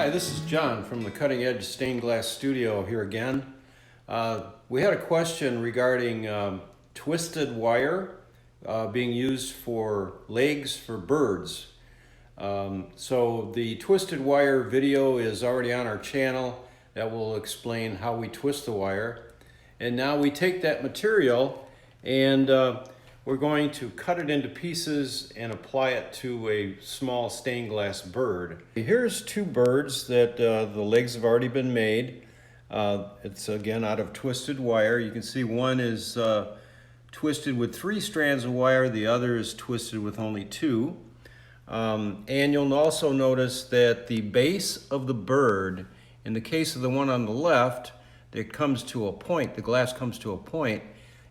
Hi, this is John from the Cutting Edge Stained Glass Studio here again. We had a question regarding twisted wire being used for legs for birds. So the twisted wire video is already on our channel that will explain how we twist the wire. And now we take that material and we're going to cut it into pieces and apply it to a small stained glass bird. Here's two birds that the legs have already been made. It's again out of twisted wire. You can see one is twisted with 3 strands of wire, the other is twisted with only 2. And you'll also notice that the base of the bird, in the case of the one on the left, it comes to a point, the glass comes to a point,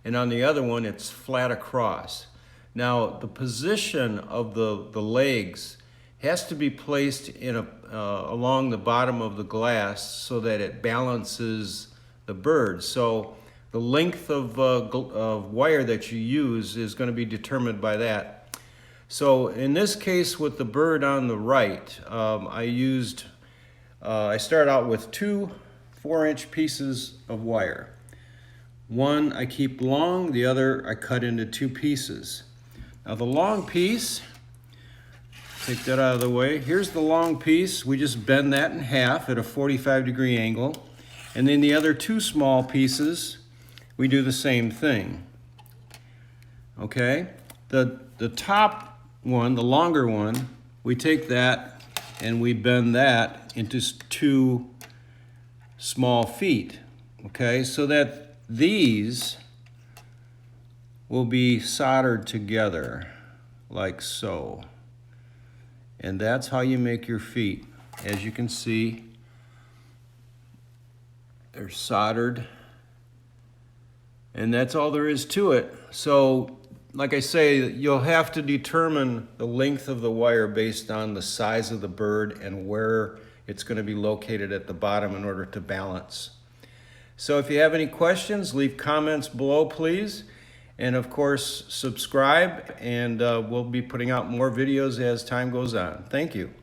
and on the other one it's flat across. Now the position of the legs has to be placed in along the bottom of the glass so that it balances the bird. So the length of wire that you use is going to be determined by that. So in this case with the bird on the right, I started out with 2 4-inch pieces of wire. One I keep long, the other I cut into 2 pieces. Now the long piece, take that out of the way. Here's the long piece. We just bend that in half at a 45-degree angle. And then the other 2 small pieces, we do the same thing. Okay? The top one, the longer one, we take that and we bend that into 2 small feet. Okay? So that these will be soldered together like so. And that's how you make your feet. As you can see, they're soldered. And that's all there is to it. So, like I say, you'll have to determine the length of the wire based on the size of the bird and where it's going to be located at the bottom in order to balance. So if you have any questions, leave comments below, please. And of course, subscribe, and we'll be putting out more videos as time goes on. Thank you.